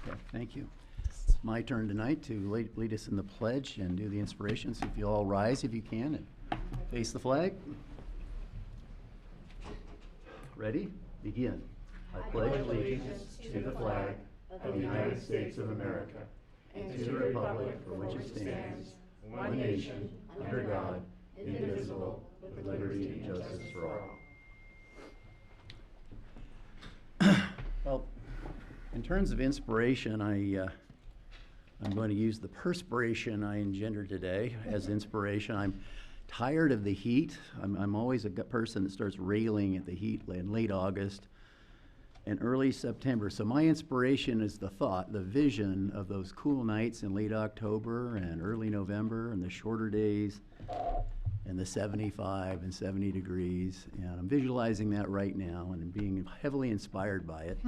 Okay, thank you. It's my turn tonight to lead us in the pledge and do the inspiration. So if you'll all rise if you can and face the flag. Ready? Begin. I pledge allegiance to the flag of the United States of America and to the republic for which it stands, one nation, under God, indivisible, with liberty and justice for all. Well, in terms of inspiration, I'm going to use the perspiration I engendered today as inspiration. I'm tired of the heat. I'm always a person that starts railing at the heat in late August and early September. So my inspiration is the thought, the vision of those cool nights in late October and early November and the shorter days and the 75 and 70 degrees. And I'm visualizing that right now and being heavily inspired by it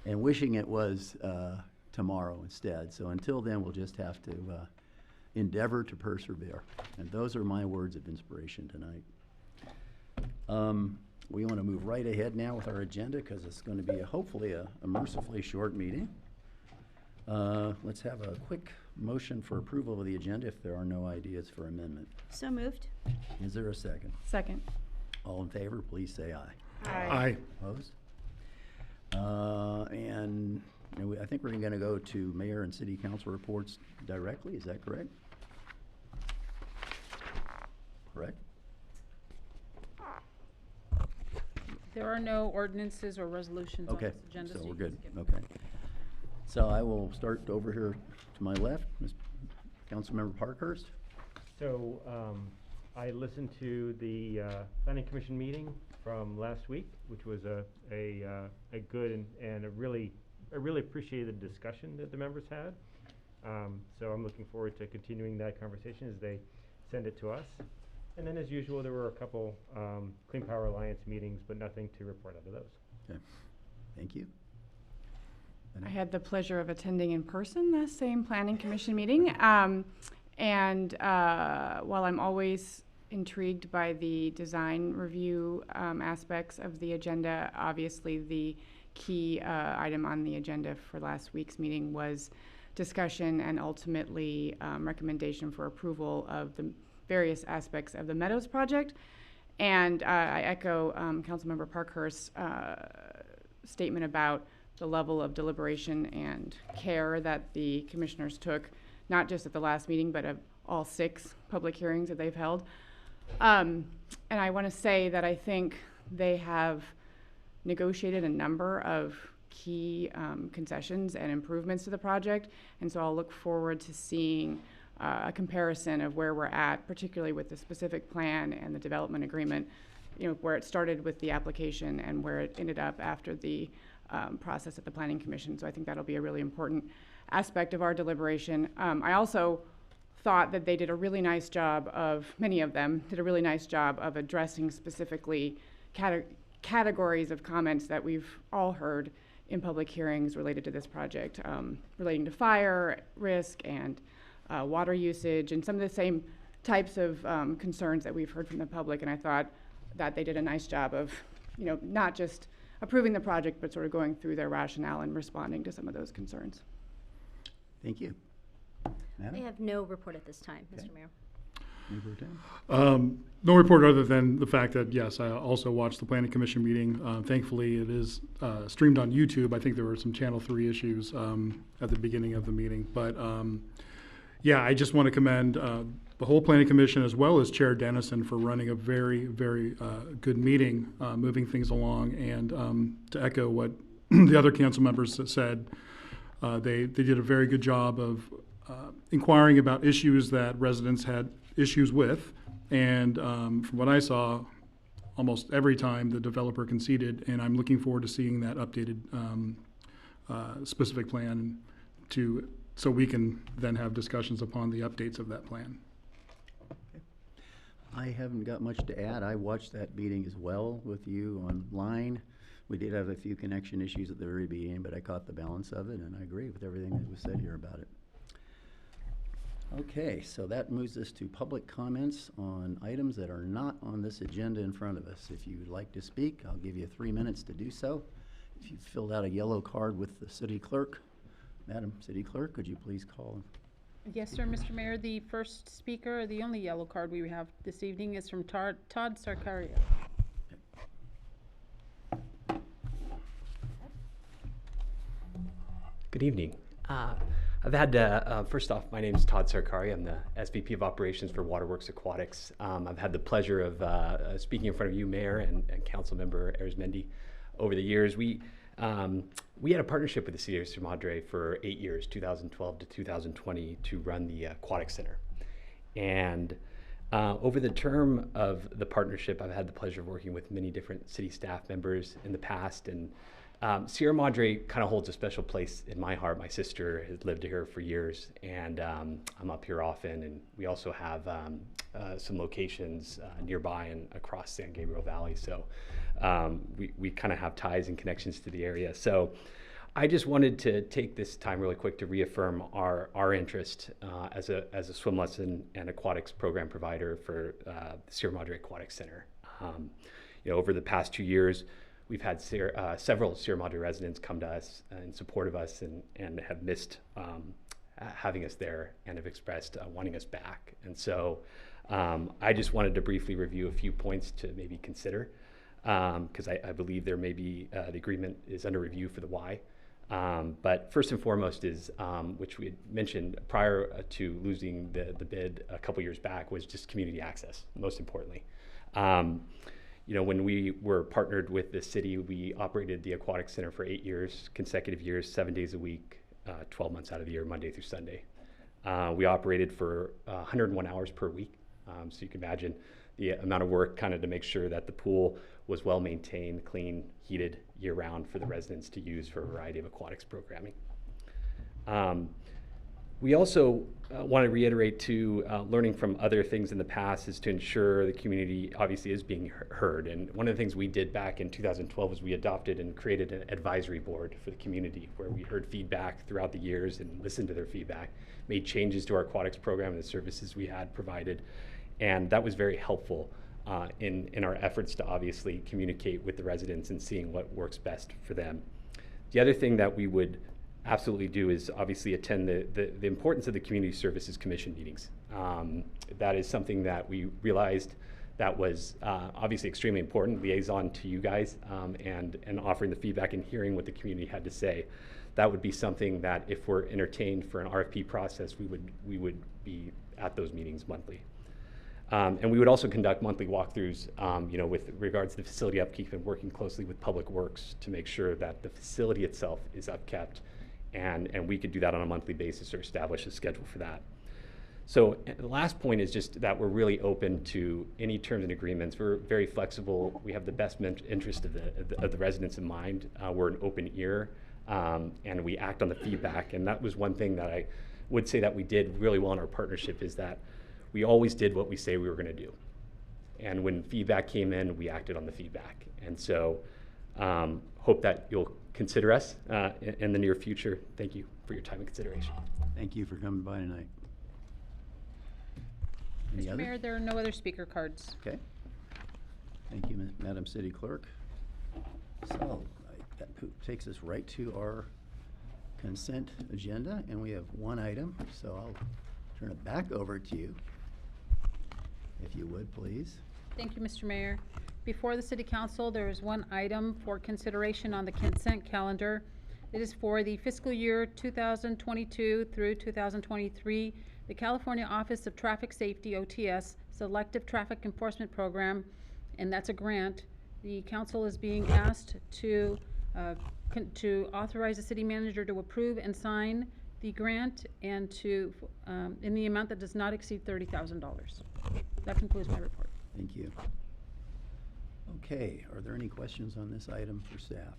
and wishing it was tomorrow instead. So until then, we'll just have to endeavor to persevere. And those are my words of inspiration tonight. We want to move right ahead now with our agenda because it's going to be hopefully a mercifully short meeting. Let's have a quick motion for approval of the agenda if there are no ideas for amendment. So moved. Is there a second? Second. All in favor, please say aye. Aye. Opposed? And I think we're going to go to mayor and city council reports directly. Is that correct? Correct? There are no ordinances or resolutions on Okay, this agenda. so you we're can good. skip. Okay. So I will start over here to my left. Councilmember Parkhurst. So I listened to the Planning Commission meeting from last week, which was a good and I really appreciated the discussion that the members had. So I'm looking forward to continuing that conversation as they send it to us. And then, as usual, there were a couple Clean Power Alliance meetings, but nothing to report out of those. Okay. Thank you. I had the pleasure of attending in person the same Planning Commission meeting. And while I'm always intrigued by the design review aspects of the agenda, obviously the key item on the agenda for last week's meeting was discussion and ultimately recommendation for approval of the various aspects of the Meadows project. And I echo Councilmember Parkhurst's statement about the level of deliberation and care that the commissioners took, not just at the last meeting, but of all 6 public hearings that they've held. And I want to say that I think they have negotiated a number of key concessions and improvements to the project. And so I'll look forward to seeing a comparison of where we're at, particularly with the specific plan and the development agreement, where it started with the application and where it ended up after the process at the Planning Commission. So I think that'll be a really important aspect of our deliberation. I also thought that they did a really nice job many of them did a really nice job of addressing specifically categories of comments that we've all heard in public hearings related to this project, relating to fire risk and water usage and some of the same types of concerns that we've heard from the public. And I thought that they did a nice job of, not just approving the project, but sort of going through their rationale and responding to some of those concerns. Thank you. I have no report at this time, Okay. Mr. Mayor. No report other than the fact that, yes, I also watched the Planning Commission meeting. Thankfully, it is streamed on YouTube. I think there were some Channel 3 issues at the beginning of the meeting. But, yeah, I just want to commend the whole Planning Commission as well as Chair Dennison for running a very, very good meeting, moving things along. And to echo what the other council members said, they did a very good job of inquiring about issues that residents had issues with, and from what I saw, almost every time the developer conceded, and I'm looking forward to seeing that updated specific plan so we can then have discussions upon the updates of that plan. Okay. I haven't got much to add. I watched that meeting as well with you online. We did have a few connection issues at the very beginning, but I caught the balance of it, and I agree with everything that was said here about it. Okay, so that moves us to public comments on items that are not on this agenda in front of us. If you would like to speak, I'll give you 3 minutes to do so. If you've filled out a yellow card with the city clerk, Madam City Clerk, could you please call? Yes, sir, Mr. Mayor. The first speaker, the only yellow card we have this evening is from Todd Sarkaria. Good evening. I've had, first off, my name is Todd Sarkari. I'm the SVP of Operations for Waterworks Aquatics. I've had the pleasure of speaking in front of you, Mayor, and Council Member Arizmendi over the years. We had a partnership with the City of Madre for 8 years, 2012 to 2020, to run the Aquatic Center. And over the term of the partnership, I've had the pleasure of working with many different city staff members in the past, and Sierra Madre kind of holds a special place in my heart. My sister has lived here for years, and I'm up here often, and we also have some locations nearby and across San Gabriel Valley, so we kind of have ties and connections to the area. So I just wanted to take this time really quick to reaffirm our interest as a swim lesson and aquatics program provider for the Sierra Madre Aquatic Center. Over the past 2 years, we've had several Sierra Madre residents come to us in support of us and have missed having us there and have expressed wanting us back. And so I just wanted to briefly review a few points to maybe consider, because I believe there may be, the agreement is under review for the why. But first and foremost is, which we had mentioned prior to losing the bid a couple years back, was just community access, most importantly. When we were partnered with the city, we operated the Aquatic Center for 8 years, consecutive years, 7 days a week, 12 months out of the year, Monday through Sunday. We operated for 101 hours per week. So you can imagine the amount of work kind of to make sure that the pool was well maintained, clean, heated year round for the residents to use for a variety of aquatics programming. We also want to reiterate too, learning from other things in the past is to ensure the community obviously is being heard. And one of the things we did back in 2012 was we adopted and created an advisory board for the community where we heard feedback throughout the years and listened to their feedback, made changes to our aquatics program and the services we had provided. And that was very helpful in our efforts to obviously communicate with the residents and seeing what works best for them. The other thing that we would absolutely do is obviously attend the importance of the Community Services Commission meetings. That is something that we realized that was obviously extremely important, liaison to you guys, and offering the feedback and hearing what the community had to say. That would be something that if we're entertained for an RFP process, we would be at those meetings monthly. And we would also conduct monthly walkthroughs, with regards to the facility upkeep and working closely with Public Works to make sure that the facility itself is upkept. And we could do that on a monthly basis or establish a schedule for that. So the last point is just that we're really open to any terms and agreements. We're very flexible. We have the best interest of the residents in mind. We're an open ear, and we act on the feedback. And that was one thing that I would say that we did really well in our partnership, is that we always did what we say we were going to do. And when feedback came in, we acted on the feedback. And so hope that you'll consider us in the near future. Thank you for your time and consideration. Thank you for coming by tonight. Any Mr. other? Mayor, there are no other speaker cards. Okay. Thank you, Madam City Clerk. So that takes us right to our consent agenda, and we have one item, so I'll turn it back over to you, if you would, please. Thank you, Mr. Mayor. Before the City Council, there is one item for consideration on the consent calendar. It is for the fiscal year 2022 through 2023, the California Office of Traffic Safety, OTS, Selective Traffic Enforcement Program, and that's a grant. The council is being asked to authorize the city manager to approve and sign the grant and to, in the amount that does not exceed $30,000. That concludes my report. Thank you. Okay, are there any questions on this item for staff?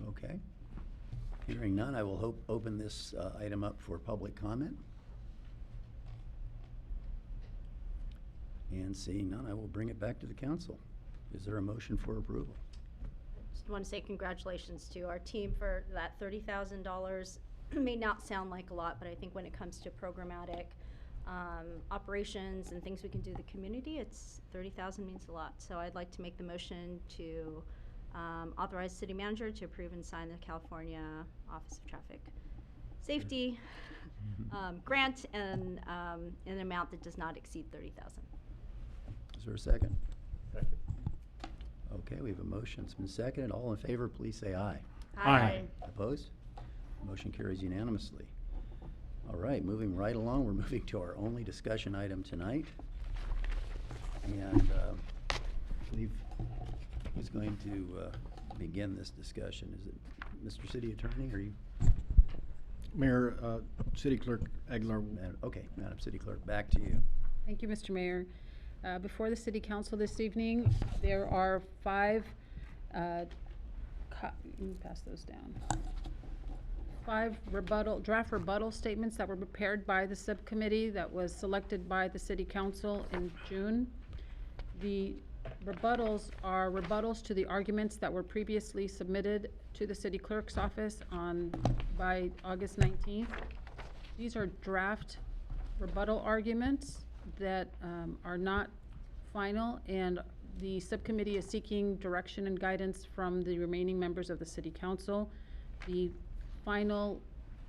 Okay. Hearing none, I will open this item up for public comment. And seeing none, I will bring it back to the council. Is there a motion for approval? Just want to say congratulations to our team for that $30,000. May not sound like a lot, but I think when it comes to programmatic operations and things we can do in the community, it's $30,000 means a lot. So I'd like to make the motion to Authorize city manager to approve and sign the California Office of Traffic Safety grant and in an amount that does not exceed $30,000. Is there a second? Second. Okay, we have a motion. It's been seconded. All in favor, please say aye. Aye. Opposed? Motion carries unanimously. All right, moving right along, we're moving to our only discussion item tonight. And I believe who's going to begin this discussion? Is it Mr. City Attorney, or you? Mayor, City Clerk Aguilar. Okay, Madam City Clerk, back to you. Thank you, Mr. Mayor. Before the City Council this evening, there are 5, let me pass those down. 5 draft rebuttal statements that were prepared by the subcommittee that was selected by the City Council in June. The rebuttals are rebuttals to the arguments that were previously submitted to the City Clerk's office by August 19th. These are draft rebuttal arguments that are not final, and the subcommittee is seeking direction and guidance from the remaining members of the City Council. The final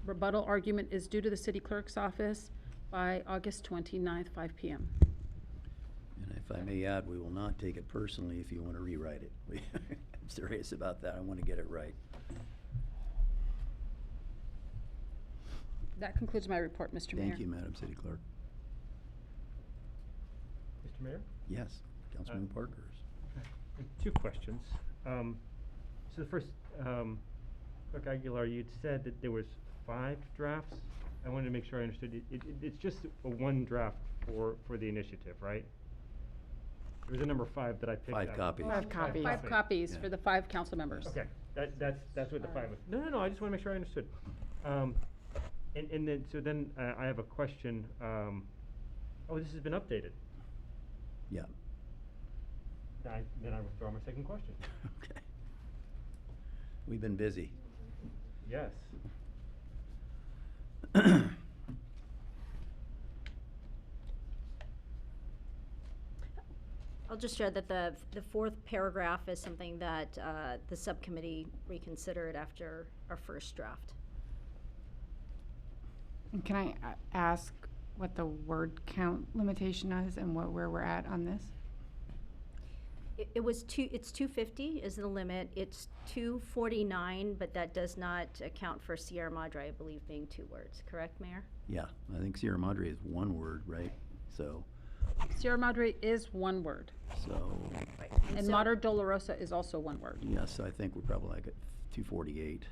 rebuttal argument is due to the City Clerk's office by August 29th, 5 p.m. And if I may add, we will not take it personally if you want to rewrite it. I'm serious about that. I want to get it right. That concludes my report, Mr. Mayor. Thank you, Madam City Clerk. Mr. Mayor? Yes, Councilman Parkhurst. Two questions. So the first, Clerk Aguilar, you'd said that there was 5 drafts. I wanted to make sure I understood. It's just one draft for the initiative, right? There was a number 5 that I picked 5 up. copies. 5 copies. 5 copies Yeah. for the 5 council members. Okay, that's what the 5 was. No, I just want to make sure I understood. And then I have a question. Oh, this has been updated. Yeah. Then I withdraw my second question. Okay. We've been busy. Yes. I'll just share that the 4th paragraph is something that the subcommittee reconsidered after our first draft. And can I ask what the word count limitation is and where we're at on this? It's 250 is the limit. It's 249, but that does not account for Sierra Madre, I believe, being 2 words. Correct, Mayor? Yeah, I think Sierra Madre is 1 word, right? So, Sierra Madre is 1 word, and so- Mater Dolorosa is also 1 word. yes, I think we're probably like at 248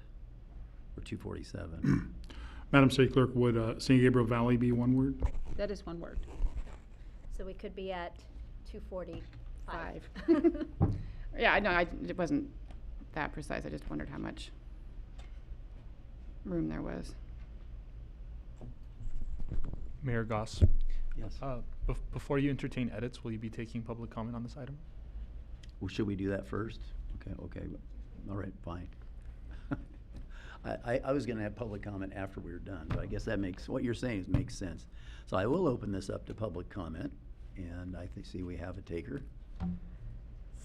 or 247. Madam City Clerk, would San Gabriel Valley be 1 word? That is 1 word. So we could be at 245. 5. Yeah, I know, it wasn't that precise. I just wondered how much room there was. Mayor Goss, Yes. before you entertain edits, will you be taking public comment on this item? Well, should we do that first? Okay, all right, fine. I was gonna have public comment after we were done, but I guess what you're saying makes sense. So I will open this up to public comment, and I see we have a taker.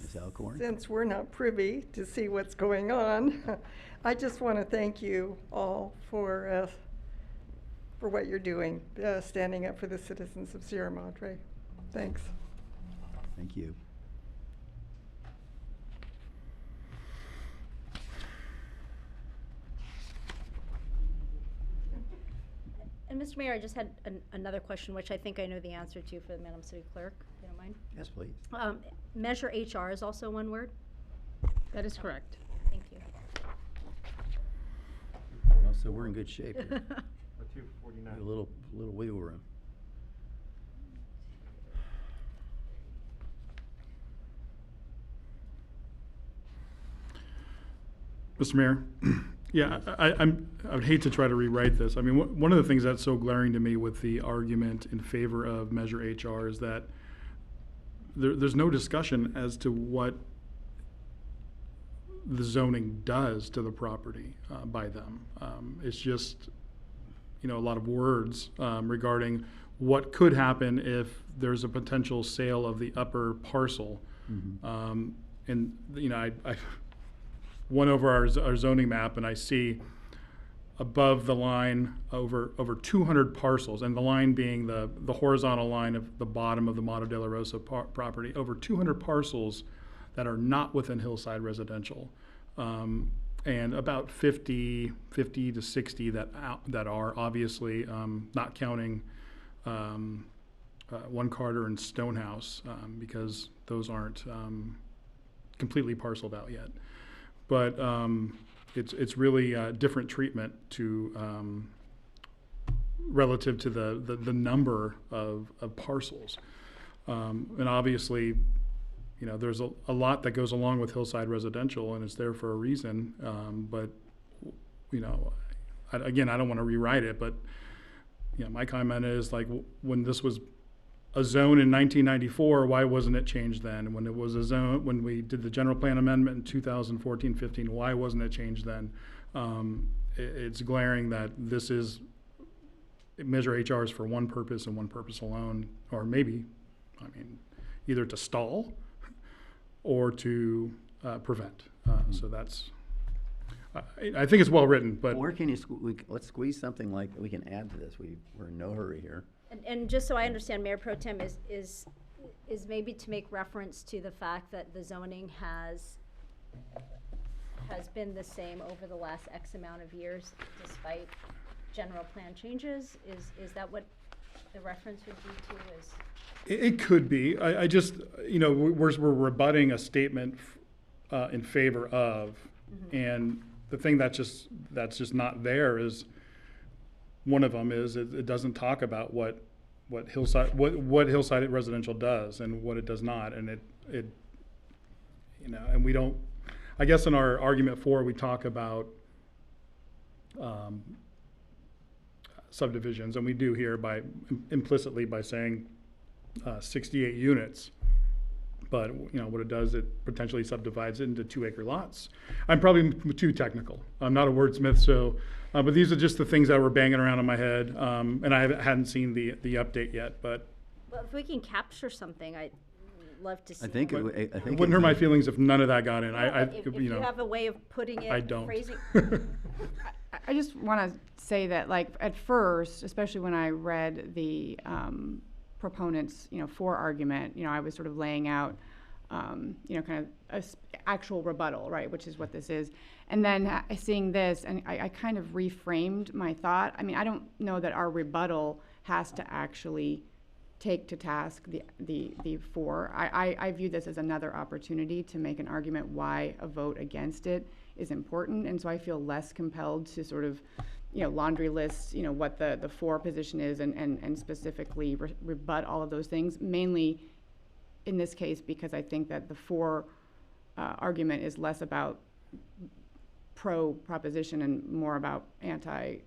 Ms. Alcorn? Since we're not privy to see what's going on, I just want to thank you all for what you're doing, standing up for the citizens of Sierra Madre. Thanks. Thank you. And Mr. Mayor, I just had another question, which I think I know the answer to for the Madam City Clerk, if you don't mind. Yes, please. Measure HR is also 1 word? That is correct. Thank you. Well, so we're in good shape here. Or 249. A little wiggle room. Mr. Mayor, yeah, I would hate to try to rewrite this. I mean, one of the things that's so glaring to me with the argument in favor of Measure HR is that there's no discussion as to what the zoning does to the property by them. It's just, a lot of words regarding what could happen if there's a potential sale of the upper parcel. Mhm. And, one over our zoning map, and I see above the line over 200 parcels, and the line being the horizontal line of the bottom of the Madre de la Rosa property, over 200 parcels that are not within hillside residential, and about 50 to 60 that are, obviously, not counting One Carter and Stonehouse, because those aren't completely parceled out yet. But it's really different treatment to relative to the number of parcels, and obviously, you know, there's a lot that goes along with hillside residential, and it's there for a reason. But you know, again, I don't want to rewrite it, but you know, my comment is, like, when this was a zone in 1994, why wasn't it changed then? When it was a zone, when we did the general plan amendment in 2014-15, why wasn't it changed then? It's glaring that this is measure HRs for one purpose and one purpose alone, or maybe, I mean, either to stall or to prevent. So that's, I think it's well written, but Where can you, let's squeeze something like, we can add to this. We're in no hurry here. And just so I understand, Mayor Pro Tem is maybe to make reference to the fact that the zoning has been the same over the last X amount of years despite general plan changes? Is that what the reference would be to? it could be. I just, you know, we're rebutting a statement in favor of, and the thing that's just not there is, one of them is it doesn't talk about what hillside residential does and what it does not, and it you know, and we don't. I guess in our argument for, we talk about subdivisions, and we do here by implicitly by saying 68 units. But you know what it does, it potentially subdivides it into 2-acre lots. I'm probably too technical. I'm not a wordsmith, so. But these are just the things that were banging around in my head, and I hadn't seen the update yet. But Well, if we can capture something, I'd love to see. I think it. I think it wouldn't hurt my feelings if none of that got in. If you you know, have a way of putting it, I don't. phrasing. I just want to say that, like, at first, especially when I read the proponents, you know, for argument, you know, I was sort of laying out, you know, kind of actual rebuttal, right, which is what this is. And then seeing this, and I kind of reframed my thought. I mean, I don't know that our rebuttal has to actually take to task the for. I view this as another opportunity to make an argument why a vote against it is important, and so I feel less compelled to sort of, you know, laundry list, you know, what the for position is, and specifically rebut all of those things, mainly in this case because I think that the for argument is less about pro proposition and more about anti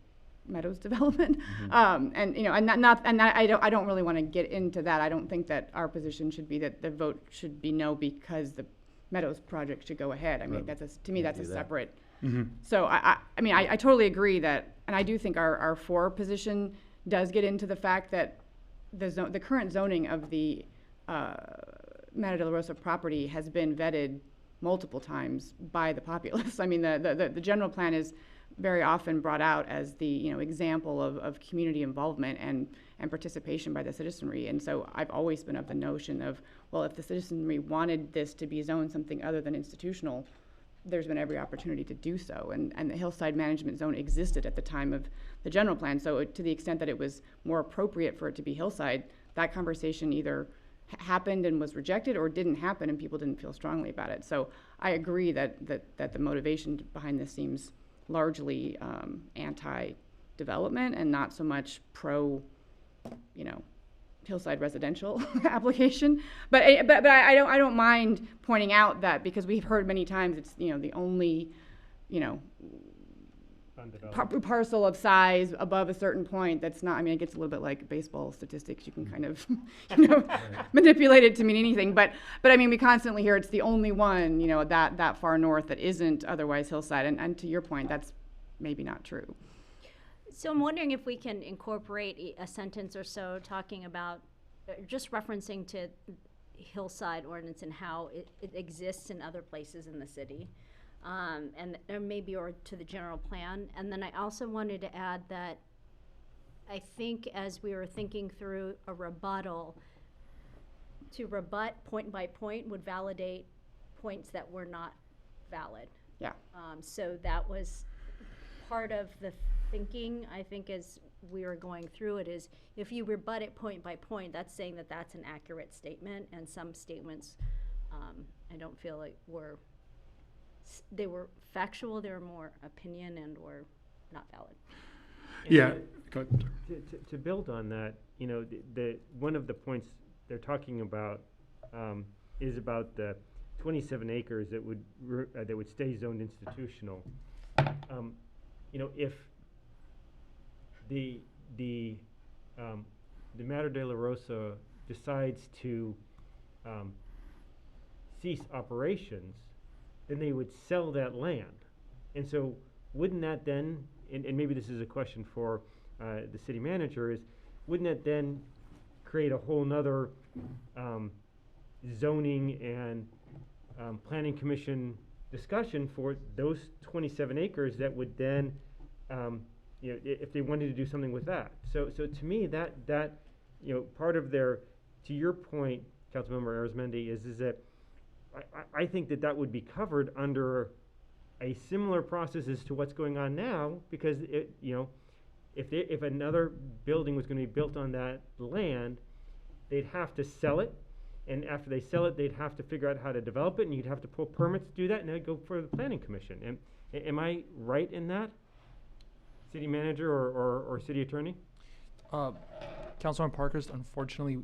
Meadows development. And you know, and I don't really want to get into that. I don't think that our position should be that the vote should be no because the Meadows project should go ahead. I mean, to me that's a separate. So I mean, I totally agree that, and I do think our for position does get into the fact that the current zoning of the Madre de la Rosa property has been vetted multiple times by the populace. I mean, the general plan is very often brought out as the, you know, example of community involvement and participation by the citizenry. And so I've always been of the notion of, well, if the citizenry wanted this to be zoned something other than institutional, there's been every opportunity to do so. And the hillside management zone existed at the time of the general plan. So to the extent that it was more appropriate for it to be hillside, that conversation either happened and was rejected or didn't happen and people didn't feel strongly about it. So I agree that the motivation behind this seems largely anti-development and not so much pro, you know, hillside residential application. But I don't mind pointing out that because we've heard many times it's, you know, the only, you know, parcel of size above a certain point that's not, I mean, it gets a little bit like baseball statistics. You can kind of, you know, manipulate it to mean anything. But I mean, we constantly hear it's the only one, you know, that far north that isn't otherwise hillside. And to your point, that's maybe not true. So I'm wondering if we can incorporate a sentence or so talking about, just referencing to hillside ordinance and how it exists in other places in the city. or maybe or to the general plan. And then I also wanted to add that I think as we were thinking through a rebuttal, to rebut point by point would validate points that were not valid. Yeah. So that was part of the thinking, I think, as we were going through it, is if you rebut it point by point, that's saying that that's an accurate statement, and some statements I don't feel like they were factual, they were more opinion and were not valid. Yeah. Go ahead. To build on that, you know, the one of the points they're talking about is about the 27 acres that would stay zoned institutional. You know, if the Madre de la Rosa decides to cease operations, then they would sell that land. And so wouldn't that then, and maybe this is a question for the city manager, is wouldn't that then create a whole nother zoning and planning commission discussion for those 27 acres that would then, you know, if they wanted to do something with that. So to me, that you know, part of their, to your point, Councilmember Arizmendi, is that I think that would be covered under a similar process as to what's going on now, because it, you know, if another building was going to be built on that land, they'd have to sell it, and after they sell it, they'd have to figure out how to develop it, and you'd have to pull permits to do that, and that'd go for the planning commission. And am I right in that, city manager or city attorney? Councilman Parkhurst, unfortunately,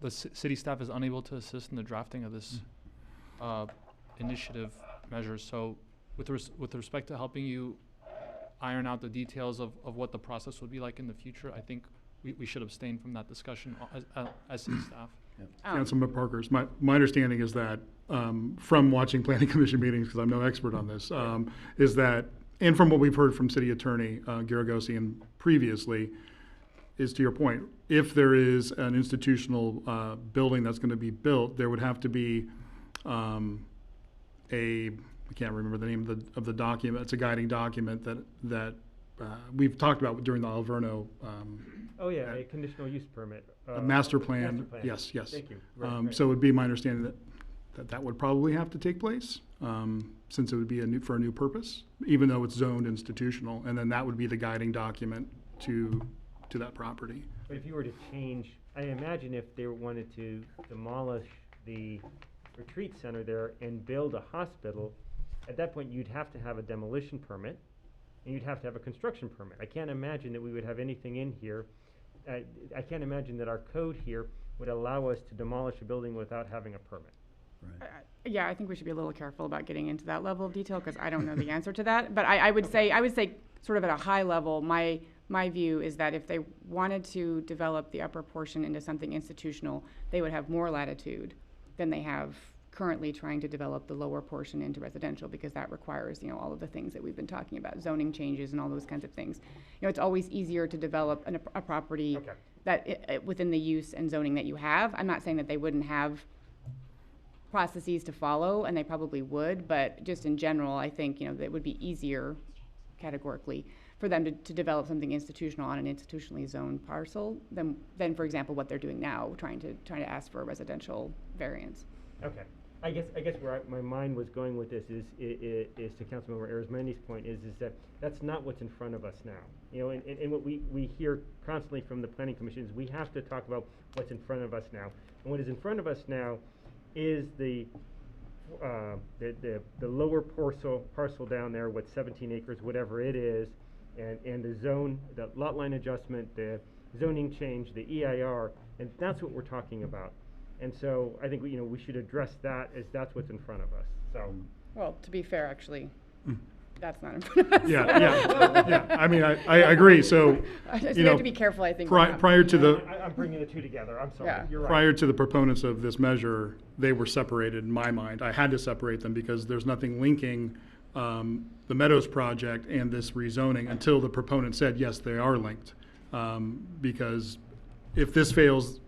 the city staff is unable to assist in the drafting of this initiative measure. So with respect to helping you iron out the details of what the process would be like in the future, I think we should abstain from that discussion as city staff. Councilman Parkhurst, my understanding is that from watching planning commission meetings, because I'm no expert on this, is that, and from what we've heard from City Attorney Garagosian previously, is to your point, if there is an institutional building that's going to be built, there would have to be I can't remember the name of the document. It's a guiding document that we've talked about during the Alverno. Oh yeah, a conditional use permit. A master plan. Master plan. Yes. Thank you. Right. So it would be my understanding that would probably have to take place, since it would be for a new purpose, even though it's zoned institutional, and then that would be the guiding document to that property. But if you were to change, I imagine if they wanted to demolish the retreat center there and build a hospital, at that point you'd have to have a demolition permit, and you'd have to have a construction permit. I can't imagine that we would have anything in here. I can't imagine that our code here would allow us to demolish a building without having a permit. Right. Yeah, I think we should be a little careful about getting into that level of detail, because I don't know the answer to that. But I would say sort of at a high level, my view is that if they wanted to develop the upper portion into something institutional, they would have more latitude than they have currently trying to develop the lower portion into residential, because that requires, you know, all of the things that we've been talking about, zoning changes and all those kinds of things. You know, it's always easier to develop a property that within the use and zoning that you have. I'm not saying that they wouldn't have processes to follow, and they probably would, but just in general, I think, you know, that would be easier categorically for them to develop something institutional on an institutionally zoned parcel than for example, what they're doing now, trying to ask for a residential variance. Okay. I guess where my mind was going with this is to Councilmember Arizmendi's point is that that's not what's in front of us now. You know, and what we hear constantly from the planning commission is we have to talk about what's in front of us now. And what is in front of us now is the lower parcel down there with 17 acres, whatever it is, and the lot line adjustment, the zoning change, the EIR, and that's what we're talking about. And so I think we should address that as that's what's in front of us. So, well, to be fair, actually, that's not in front of us. Yeah. I mean, I agree. So, we have to be careful, I think. Prior to the, I'm bringing the two together. I'm sorry. Yeah. You're right. prior to the proponents of this measure, they were separated in my mind. I had to separate them because there's nothing linking the Meadows project and this rezoning until the proponent said, yes, they are linked. Because if this fails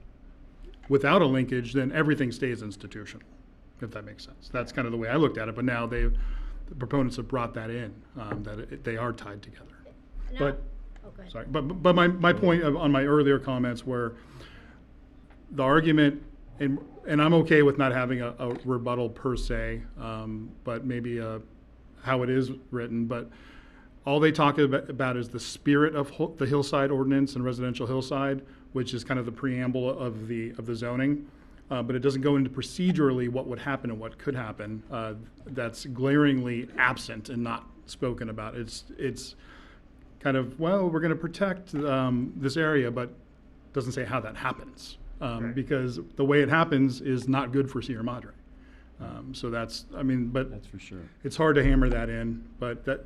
without a linkage, then everything stays institutional, if that makes sense. That's kind of the way I looked at it. But now the proponents have brought that in, that they are tied together. Now- But, oh, go ahead. sorry, but my point on my earlier comments were the argument, and I'm okay with not having a rebuttal per se, but maybe how it is written, but all they talk about is the spirit of the hillside ordinance and residential hillside, which is kind of the preamble of the zoning. But it doesn't go into procedurally what would happen and what could happen. That's glaringly absent and not spoken about. It's kind of, well, we're going to protect this area, but doesn't say how that happens. Right. Because the way it happens is not good for Sierra Madre. So that's, I mean, but That's for sure. it's hard to hammer that in. But that,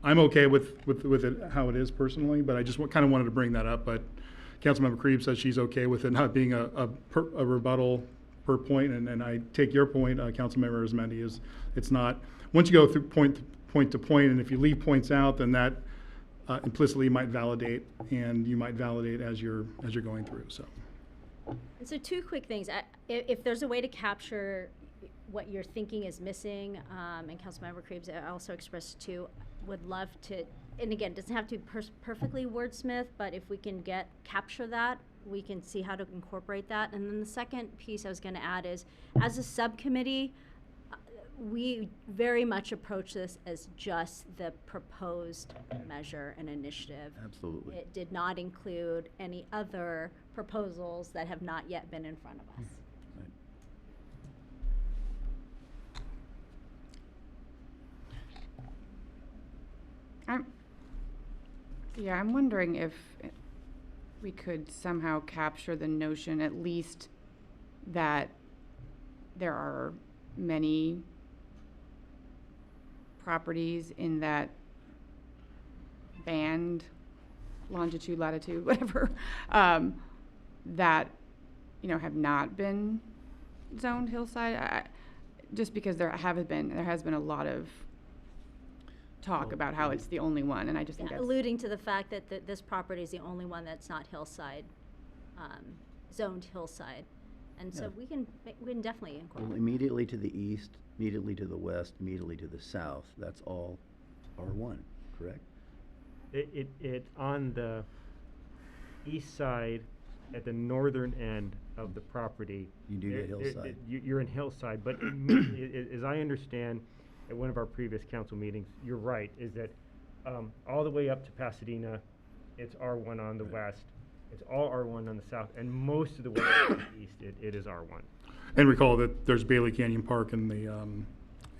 I'm okay with it how it is personally, but I just kind of wanted to bring that up. But Councilmember Krieb says she's okay with it not being a rebuttal per point, and I take your point, Councilmember Arizmendi, is it's not, once you go through point to point, and if you leave points out, then that implicitly might validate, and you might validate as you're going through, so. And so two quick things. If there's a way to capture what you're thinking is missing, and Councilmember Kriebs also expressed too, would love to, and again, it doesn't have to be perfectly wordsmith, but if we can capture that, we can see how to incorporate that. And then the second piece I was going to add is, as a subcommittee, we very much approach this as just the proposed measure and initiative. Absolutely. It did not include any other proposals that have not yet been in front of us. I'm wondering if we could somehow capture the notion, at least, that there are many properties in that band, longitude, latitude, whatever, that, have not been zoned hillside. Just because there has been a lot of talk about how it's the only one, and I just think that's Alluding to the fact that this property is the only one that's not hillside, zoned hillside. And so we can definitely Well, incorporate. immediately to the east, immediately to the west, immediately to the south, that's all R1, correct? It on the east side, at the northern end of the property. You do get hillside. You're in hillside, but as I understand, at one of our previous council meetings, you're right, is that all the way up to Pasadena, it's R1 on the west. It's all R1 on the south, and most of the way to the east, it is R1. And recall that there's Bailey Canyon Park and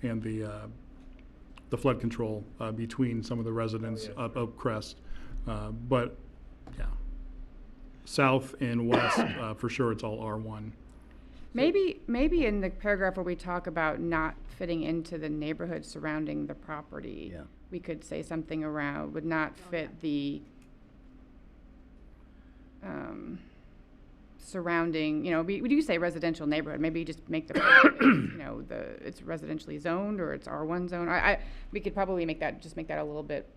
the flood control between some of the residents up Crest. But, yeah, south and west, for sure, it's all R1. maybe in the paragraph where we talk about not fitting into the neighborhood surrounding the property, Yeah. we could say something around would not fit the surrounding, we do say residential neighborhood, maybe you just make the, it's residentially zoned or it's R1 zone. We could probably make that a little bit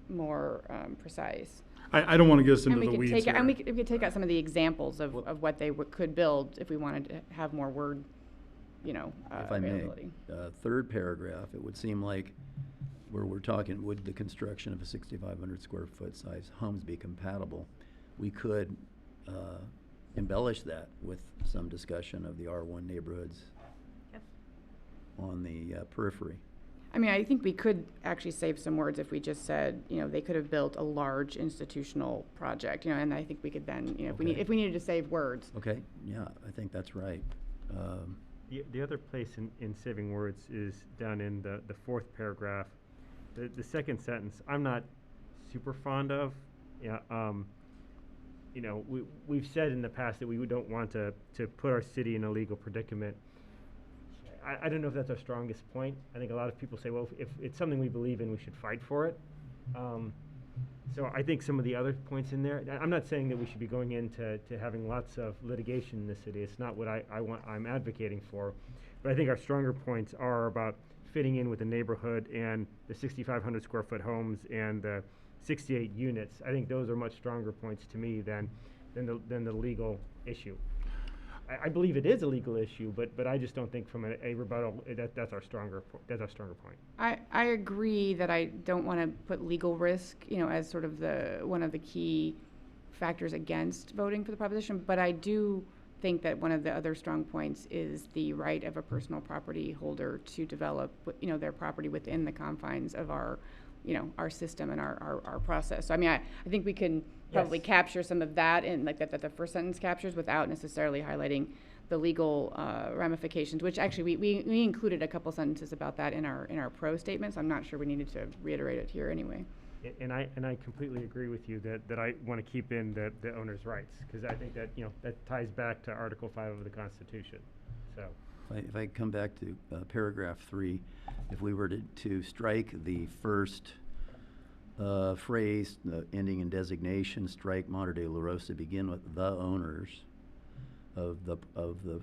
more precise. I don't want to get us into And we the could weeds take, here. and we could take out some of the examples of what they could build if we wanted to have more word, If I may, availability. third paragraph, it would seem like where we're talking, would the construction of a 6,500 square foot size homes be compatible? We could embellish that with some discussion of the R1 neighborhoods Yep. on the periphery. I mean, I think we could actually save some words if we just said, they could have built a large institutional project, and I think we could then, Okay. if we needed to save words. Okay, yeah, I think that's right. The other place in saving words is down in the fourth paragraph. The second sentence, I'm not super fond of. Yeah, we've said in the past that we don't want to put our city in a legal predicament. I don't know if that's our strongest point. I think a lot of people say, well, if it's something we believe in, we should fight for it. So I think some of the other points in there, I'm not saying that we should be going into having lots of litigation in the city. It's not what I'm advocating for. But I think our stronger points are about fitting in with the neighborhood and the 6,500 square foot homes and the 68 units. I think those are much stronger points to me than the legal issue. I believe it is a legal issue, but I just don't think from a rebuttal, that's our stronger point. I agree that I don't want to put legal risk, as sort of one of the key factors against voting for the proposition, but I do think that one of the other strong points is the right of a personal property holder to develop, their property within the confines of our system and our process. So I mean, I think we can probably capture some of that in like that the first sentence captures without necessarily highlighting the legal ramifications, which actually we included a couple sentences about that in our pro statement, so I'm not sure we needed to reiterate it here anyway. And I completely agree with you that I want to keep in the owner's rights, because I think that, that ties back to Article 5 of the Constitution, so. If I come back to paragraph 3, if we were to strike the first phrase, ending in designation, strike Madre de la Rosa, begin with the owners of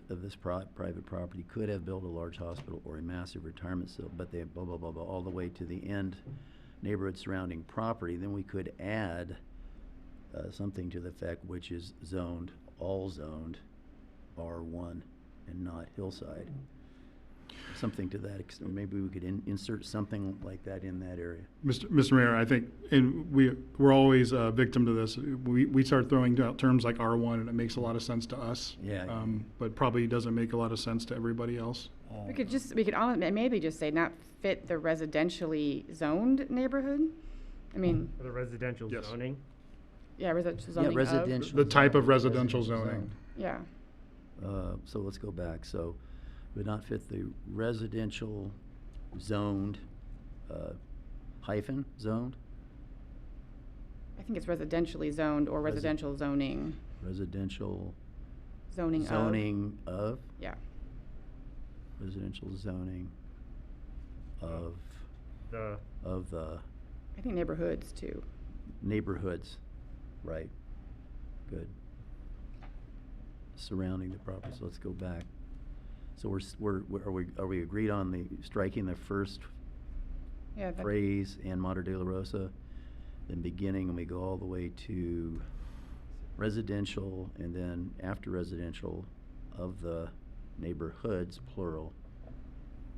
this private property could have built a large hospital or a massive retirement facility, but they blah, blah, blah, blah, all the way to the end neighborhood surrounding property, then we could add something to the effect which is all zoned R1 and not hillside. Something to that extent. Maybe we could insert something like that in that area. Mr. Mayor, I think, and we're always a victim to this. We start throwing out terms like R1, and it makes a lot of sense to us. Yeah. But probably doesn't make a lot of sense to everybody else. We could maybe just say not fit the residentially zoned neighborhood. I mean, For the residential Yes. zoning, yeah, residential zoning. Yeah, residential. The type of residential zoning. Yeah. So let's go back. So would not fit the residential zoned, hyphen zoned? I think it's residentially zoned or residential zoning. Residential Zoning of? Yeah. Residential zoning of the the I think neighborhoods too. neighborhoods, right? Good. Surrounding the property, so let's go back. So are we agreed on the striking the first Yeah. phrase and Madre de la Rosa, then beginning, and we go all the way to residential, and then after residential of the neighborhoods, plural,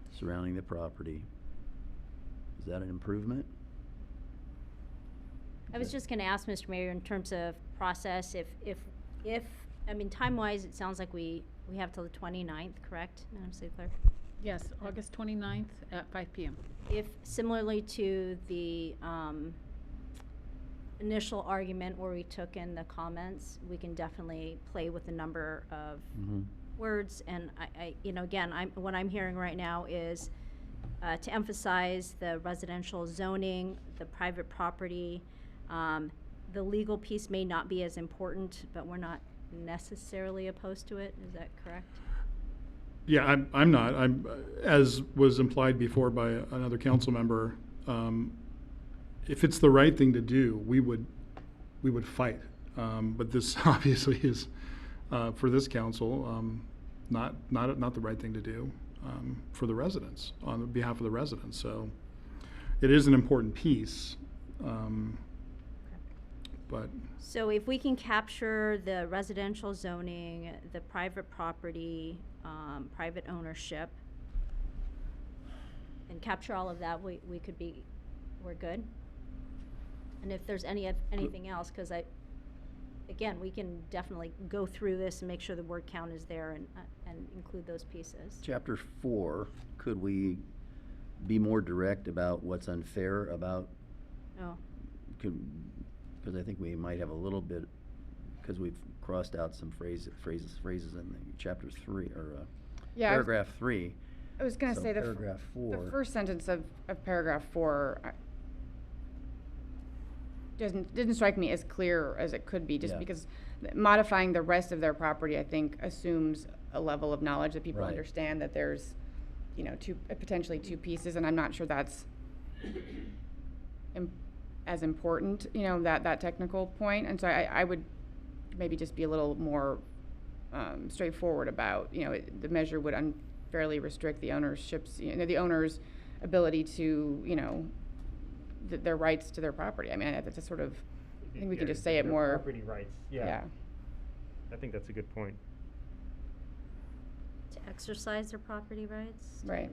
surrounding the property. Is that an improvement? I was just gonna ask, Mr. Mayor, in terms of process, if, I mean, time-wise, it sounds like we have till the 29th, correct, Madam City Clerk? Yes, August 29th at 5 p.m. If similarly to the initial argument where we took in the comments, we can definitely play with the number of words, and again, what I'm hearing right now is to emphasize the residential zoning, the private property. The legal piece may not be as important, but we're not necessarily opposed to it. Is that correct? Yeah, I'm not. As was implied before by another council member, if it's the right thing to do, we would fight. But this obviously is, for this council, not the right thing to do for the residents, on behalf of the residents. So it is an important piece, but. So if we can capture the residential zoning, the private property, private ownership, and capture all of that, we're good. And if there's anything else, because again, we can definitely go through this and make sure the word count is there and include those pieces. Chapter 4, could we be more direct about what's unfair about? Oh, Because I think we might have a little bit, because we've crossed out some phrases in the chapter 3 or Yeah, paragraph 3. I was going to So say paragraph 4. the first sentence of paragraph 4 didn't strike me as clear as it could be, just Yeah. because modifying the rest of their property, I think, assumes a level of knowledge that people Right. understand that there's, potentially two pieces, and I'm not sure that's as important, that technical point. And so I would maybe just be a little more straightforward about, the measure would unfairly restrict the ownership's, the owner's ability to, their rights to their property. I mean, that's a sort of, I think we can just say it their more. Property rights, yeah. I think that's a good point. To exercise their property rights. Right.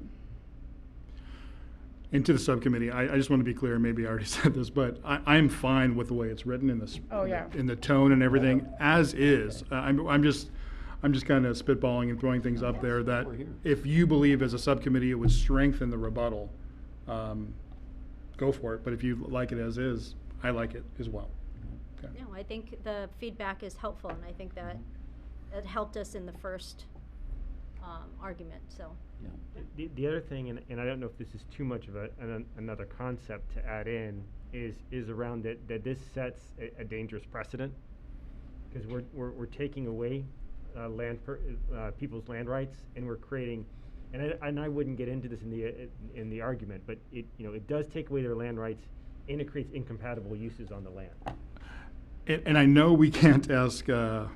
And to the subcommittee, I just want to be clear, maybe I already said this, but I'm fine with the way it's written in this. Oh, yeah. In the tone and everything, as is. I'm just kind of spitballing and throwing things up there that We're here. if you believe as a subcommittee it would strengthen the rebuttal, go for it. But if you like it as is, I like it as well. Okay. No, I think the feedback is helpful, and I think that it helped us in the first argument, so. Yeah. The other thing, and I don't know if this is too much of another concept to add in, is around that this sets a dangerous precedent, because we're taking away people's land rights, and we're creating, and I wouldn't get into this in the argument, but it does take away their land rights, and it creates incompatible uses on the land. And I know we can't ask the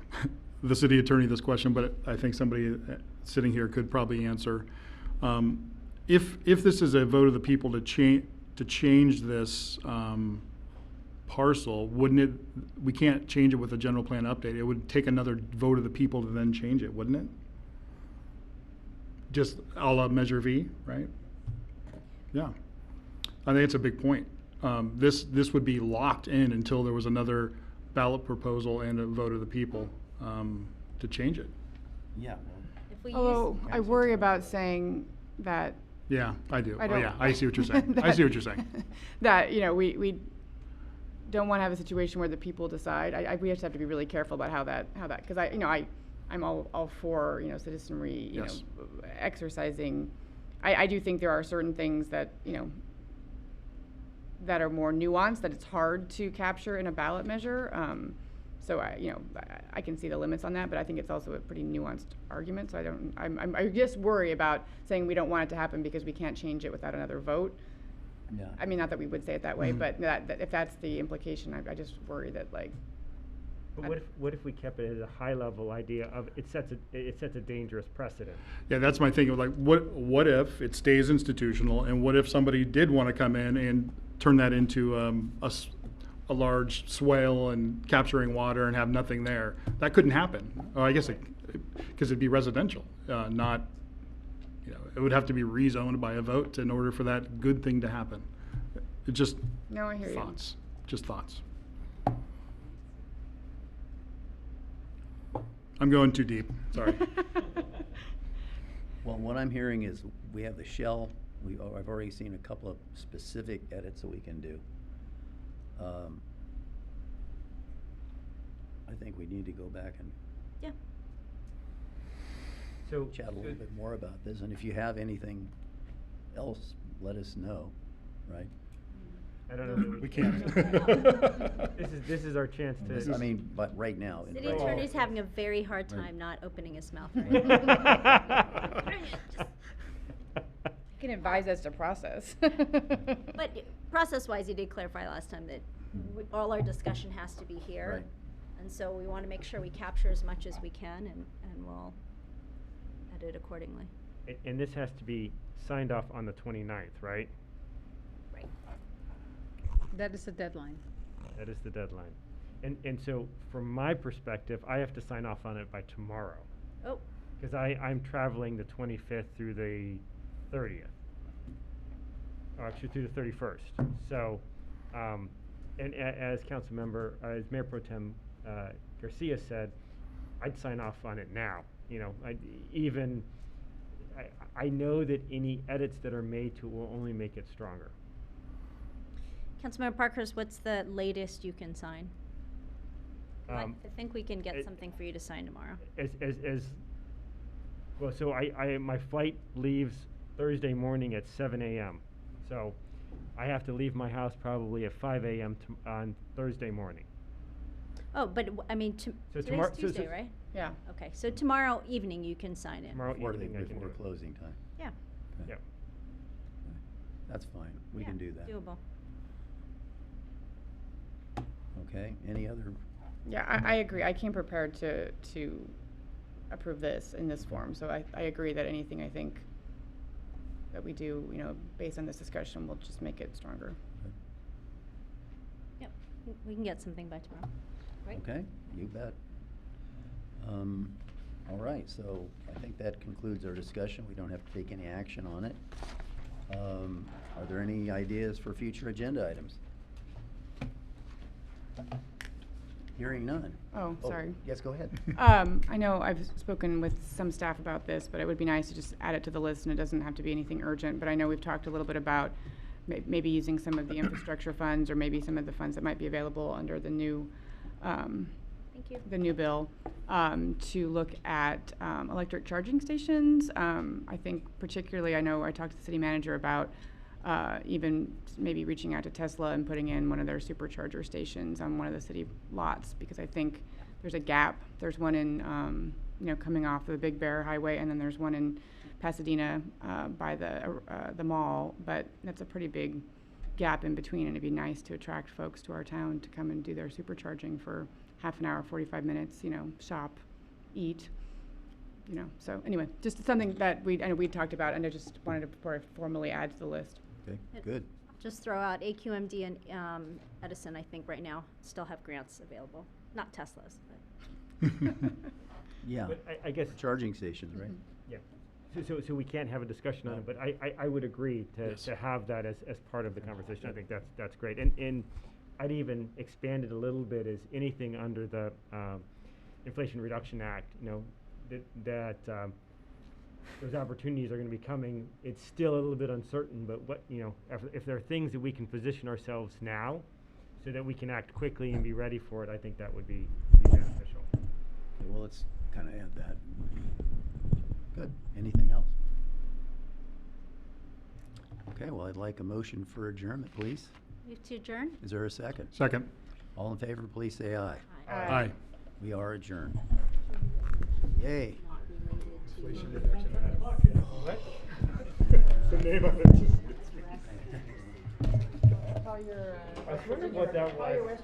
city attorney this question, but I think somebody sitting here could probably answer. If this is a vote of the people to change this parcel, wouldn't it? We can't change it with a general plan update. It would take another vote of the people to then change it, wouldn't it? Just a la Measure V, right? Yeah, I think it's a big point. This would be locked in until there was another ballot proposal and a vote of the people to change it. Yeah. If we Although I worry about saying that. Yeah, I do. I Oh, don't- yeah, I see what you're saying. I see what you're saying. That, we don't want to have a situation where the people decide. We just have to be really careful about how that, because I'm all for, citizenry, Yes. exercising. I do think there are certain things that, that are more nuanced, that it's hard to capture in a ballot measure. So I can see the limits on that, but I think it's also a pretty nuanced argument. So I just worry about saying we don't want it to happen because we can't change it without another vote. Yeah. I mean, not that we would say it that way, Mhm. but that if that's the implication, I just worry that But what if we kept it as a high level idea of it sets a dangerous precedent? Yeah, that's my thinking. Like, what if it stays institutional, and what if somebody did want to come in and turn that into a large swale and capturing water and have nothing there? That couldn't happen. Oh, I guess because it'd be residential, not. It would have to be rezoned by a vote in order for that good thing to happen. It just no, I hear you. thoughts, just thoughts. I'm going too deep. Sorry. Well, what I'm hearing is we have the shell. I've already seen a couple of specific edits that we can do. I think we need to go back and Yeah. So chat a little bit more about this, and if you have anything else, let us know, right? I don't know. that We can't. This is our chance to. I mean, but right now. in City fact- attorney's having a very hard Right. time not opening his mouth right You can advise us to process. But process-wise, you did clarify last time that all our discussion has to be here. Right. And so we want to make sure we capture as much as we can, and we'll edit accordingly. And this has to be signed off on the 29th, right? Right. That is the deadline. That is the deadline. And so from my perspective, I have to sign off on it by tomorrow. Oh, Because I'm traveling the 25th through the 30th. Or actually through the 31st. So, and as council member, as Mayor Pro Tem Garcia said, I'd sign off on it now. I know that any edits that are made to it will only make it stronger. Councilmember Parkhurst, what's the latest you can sign? I think we can get it- something for you to sign tomorrow. Well, so my flight leaves Thursday morning at 7 a.m. So I have to leave my house probably at 5 a.m. On Thursday morning. Oh, but I mean, So today's tomorrow- so- Tuesday, so- right? Yeah. Okay, so tomorrow evening you can sign it. Tomorrow Before evening I can do before it. closing time. Yeah. Okay. Yep. That's fine. We Yeah, can do that. Doable. Okay, any other? Yeah, I agree. I came prepared to approve this in this form, so I agree that anything I think that we do, based on this discussion, will just make it stronger. Yep, we can get something by tomorrow. Right? Okay, you bet. All right, so I think that concludes our discussion. We don't have to take any action on it. Are there any ideas for future agenda items? Hearing none. Oh, sorry. Yes, go ahead. I know I've spoken with some staff about this, but it would be nice to just add it to the list, and it doesn't have to be anything urgent. But I know we've talked a little bit about maybe using some of the infrastructure funds, or maybe some of the funds that might be available under the new, Thank you. the new bill, to look at electric charging stations. I think particularly, I know I talked to the city manager about even maybe reaching out to Tesla and putting in one of their supercharger stations on one of the city lots, because I think there's a gap. There's one in, coming off the Big Bear Highway, and then there's one in Pasadena by the mall, but that's a pretty big gap in between, and it'd be nice to attract folks to our town to come and do their supercharging for half an hour, 45 minutes, shop, eat, So anyway, just something that I know we talked about, and I just wanted to formally add to the list. Okay, good. Just throw out AQMD and Edison, I think right now still have grants available. Not Teslas, but. Yeah, But I guess, charging stations, right? yeah, so we can't have a discussion on it, but I would agree Yes. to have that as part of the conversation. I think that's great. And I'd even expand it a little bit as anything under the Inflation Reduction Act, that those opportunities are gonna be coming. It's still a little bit uncertain, but if there are things that we can position ourselves now so that we can act quickly and be ready for it, I think that would be beneficial. Okay, well, let's kind of add that. Good. Anything else? Okay, well, I'd like a motion for adjournment, please. Move to adjourn? Is there a second? Second. All in favor, please say aye. Aye. We are adjourned. Yay. The name of it. Call your, I was wondering what that was. West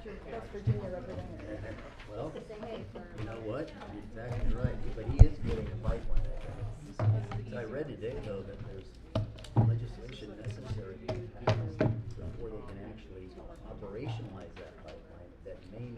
Virginia representative. Well, you know what? You're exactly right, but he is getting a pipeline. I read today, though, that there's legislation necessary to be passed before they can actually operationalize that pipeline that may